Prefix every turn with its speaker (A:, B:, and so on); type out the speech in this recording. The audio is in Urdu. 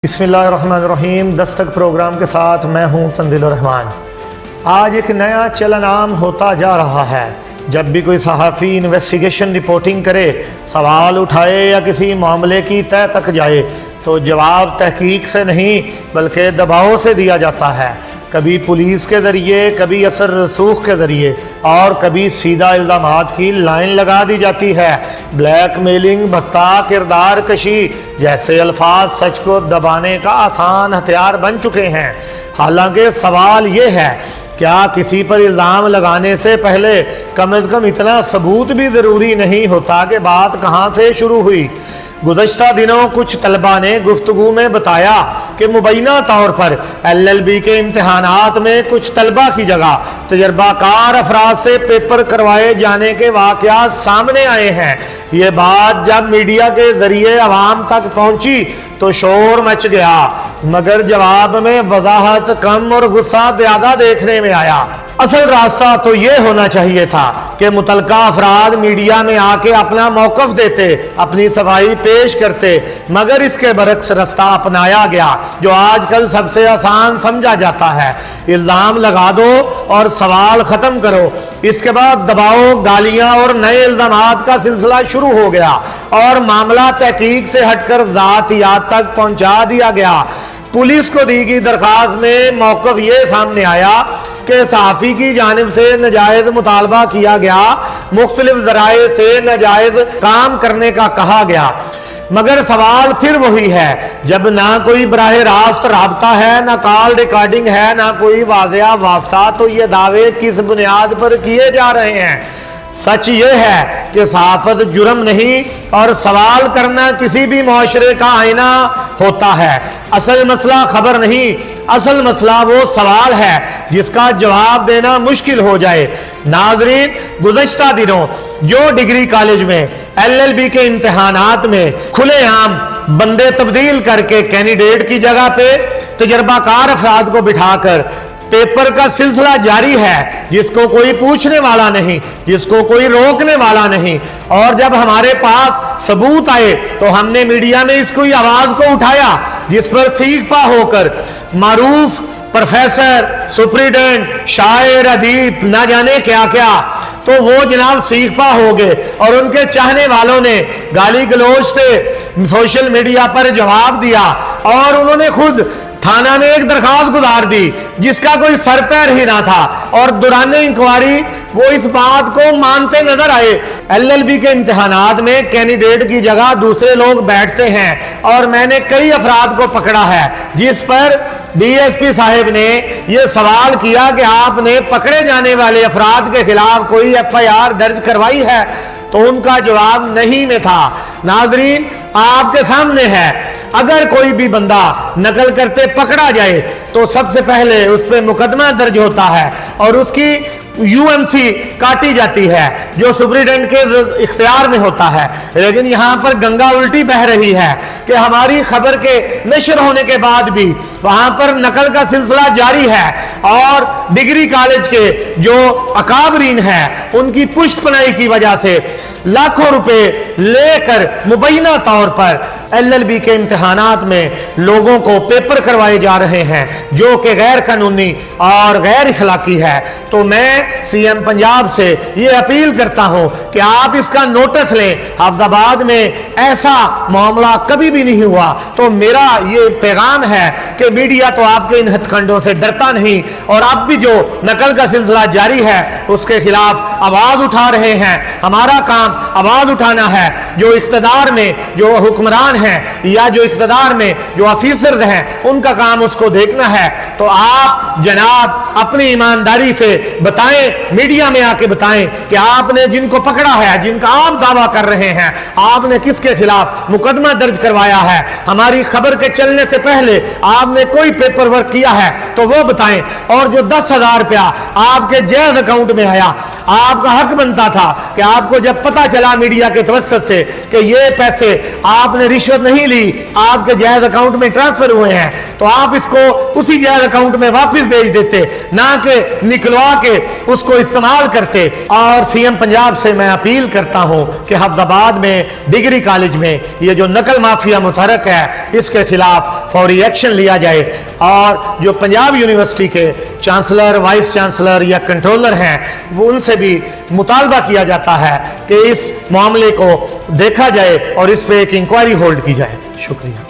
A: بسم اللہ الرحمن الرحیم۔ دستک پروگرام کے ساتھ میں ہوں تنزیل الرحمان۔ آج ایک نیا چلن عام ہوتا جا رہا ہے۔ جب بھی کوئی صحافی انویسٹیگیشن رپورٹنگ کرے، سوال اٹھائے یا کسی معاملے کی تہ تک جائے تو جواب تحقیق سے نہیں بلکہ دباؤ سے دیا جاتا ہے، کبھی پولیس کے ذریعے، کبھی اثر رسوخ کے ذریعے، اور کبھی سیدھا الزامات کی لائن لگا دی جاتی ہے۔ بلیک میلنگ، بھتہ، کردار کشی جیسے الفاظ سچ کو دبانے کا آسان ہتھیار بن چکے ہیں۔ حالانکہ سوال یہ ہے، کیا کسی پر الزام لگانے سے پہلے کم از کم اتنا ثبوت بھی ضروری نہیں ہوتا کہ بات کہاں سے شروع ہوئی؟ گزشتہ دنوں کچھ طلباء نے گفتگو میں بتایا کہ مبینہ طور پر LLB کے امتحانات میں کچھ طلباء کی جگہ تجربہ کار افراد سے پیپر کروائے جانے کے واقعات سامنے آئے ہیں۔ یہ بات جب میڈیا کے ذریعے عوام تک پہنچی تو شور مچ گیا، مگر جواب میں وضاحت کم اور غصہ زیادہ دیکھنے میں آیا۔ اصل راستہ تو یہ ہونا چاہیے تھا کہ متعلقہ افراد میڈیا میں آ کے اپنا موقف دیتے، اپنی صفائی پیش کرتے، مگر اس کے برعکس راستہ اپنایا گیا جو آج کل سب سے آسان سمجھا جاتا ہے۔ الزام لگا دو اور سوال ختم کرو، اس کے بعد دباؤ، گالیاں اور نئے الزامات کا سلسلہ شروع ہو گیا اور معاملہ تحقیق سے ہٹ کر ذاتیات تک پہنچا دیا گیا۔ پولیس کو دی گئی درخواست میں موقف یہ سامنے آیا کہ صحافی کی جانب سے ناجائز مطالبہ کیا گیا، مختلف ذرائع سے ناجائز کام کرنے کا کہا گیا، مگر سوال پھر وہی ہے، جب نہ کوئی براہ راست رابطہ ہے، نہ کال ریکارڈنگ ہے، نہ کوئی واضح واسطہ، تو یہ دعوے کس بنیاد پر کیے جا رہے ہیں؟ سچ یہ ہے کہ صحافت جرم نہیں اور سوال کرنا کسی بھی معاشرے کا آئینہ ہوتا ہے۔ اصل مسئلہ خبر نہیں، اصل مسئلہ وہ سوال ہے جس کا جواب دینا مشکل ہو جائے۔ ناظرین، گزشتہ دنوں جو ڈگری کالج میں LLB کے امتحانات میں کھلے عام بندے تبدیل کر کے کینڈیڈیٹ کی جگہ پہ تجربہ کار افراد کو بٹھا کر پیپر کا سلسلہ جاری ہے، جس کو کوئی پوچھنے والا نہیں، جس کو کوئی روکنے والا نہیں، اور جب ہمارے پاس ثبوت آئے تو ہم نے میڈیا میں اس کی آواز کو اٹھایا، جس پر سیکھ پا ہو کر معروف پروفیسر، سپریڈنٹ، شاعر، ادیب، نہ جانے کیا کیا، تو وہ جناب سیکھ پا ہو گئے اور ان کے چاہنے والوں نے گالی گلوچ سے سوشل میڈیا پر جواب دیا، اور انہوں نے خود تھانہ میں ایک درخواست گزار دی جس کا کوئی سر پیر ہی نہ تھا، اور دوران انکوائری وہ اس بات کو مانتے نظر آئے۔ LLB کے امتحانات میں کینڈیڈیٹ کی جگہ دوسرے لوگ بیٹھتے ہیں، اور میں نے کئی افراد کو پکڑا ہے جس پر DSP صاحب نے یہ سوال کیا کہ آپ نے پکڑے جانے والے افراد کے خلاف کوئی FIR درج کروائی ہے، تو ان کا جواب نہیں میں تھا۔ ناظرین، آپ کے سامنے ہے، اگر کوئی بھی بندہ نقل کرتے پکڑا جائے تو سب سے پہلے اس پہ مقدمہ درج ہوتا ہے اور اس کی UMC کاٹی جاتی ہے جو سپریڈنٹ کے اختیار میں ہوتا ہے۔ لیکن یہاں پر گنگا الٹی بہہ رہی ہے کہ ہماری خبر کے نشر ہونے کے بعد بھی وہاں پر نقل کا سلسلہ جاری ہے، اور ڈگری کالج کے جو اکابرین ہیں ان کی پشت پناہی کی وجہ سے لاکھوں روپے لے کر مبینہ طور پر LLB کے امتحانات میں لوگوں کو پیپر کروائے جا رہے ہیں، جو کہ غیر قانونی اور غیر اخلاقی ہے۔ تو میں CM پنجاب سے یہ اپیل کرتا ہوں کہ آپ اس کا نوٹس لیں۔ حافظ آباد میں ایسا معاملہ کبھی بھی نہیں ہوا، تو میرا یہ پیغام ہے کہ میڈیا تو آپ کے ان ہتھ کنڈوں سے ڈرتا نہیں، اور اب بھی جو نقل کا سلسلہ جاری ہے اس کے خلاف آواز اٹھا رہے ہیں۔ ہمارا کام آواز اٹھانا ہے۔ جو اقتدار میں جو حکمران ہیں یا جو اقتدار میں جو آفیسرز ہیں ان کا کام اس کو دیکھنا ہے، تو آپ جناب اپنی ایمانداری سے بتائیں، میڈیا میں آ کے بتائیں کہ آپ نے جن کو پکڑا ہے، جن کا آپ دعویٰ کر رہے ہیں، آپ نے کس کے خلاف مقدمہ درج کروایا ہے۔ ہماری خبر کے چلنے سے پہلے آپ نے کوئی پیپر ورک کیا ہے تو وہ بتائیں، اور جو 10,000 روپیہ آپ کے جائز اکاؤنٹ میں آیا، آپ کا حق بنتا تھا کہ آپ کو جب پتہ چلا میڈیا کے توسط سے کہ یہ پیسے آپ نے رشوت نہیں لی، آپ کے جائز اکاؤنٹ میں ٹرانسفر ہوئے ہیں، تو آپ اس کو اسی جائز اکاؤنٹ میں واپس بھیج دیتے، نہ کہ نکلوا کے اس کو استعمال کرتے۔ اور CM پنجاب سے میں اپیل کرتا ہوں کہ حافظ آباد میں ڈگری کالج میں یہ جو نقل مافیا متحرک ہے، اس کے خلاف فوری ایکشن لیا جائے اور جو پنجاب یونیورسٹی کے چانسلر، وائس چانسلر یا کنٹرولر ہیں وہ ان سے بھی مطالبہ کیا جاتا ہے کہ اس معاملے کو دیکھا جائے اور اس پہ ایک انکوائری ہولڈ کی جائے۔ شکریہ۔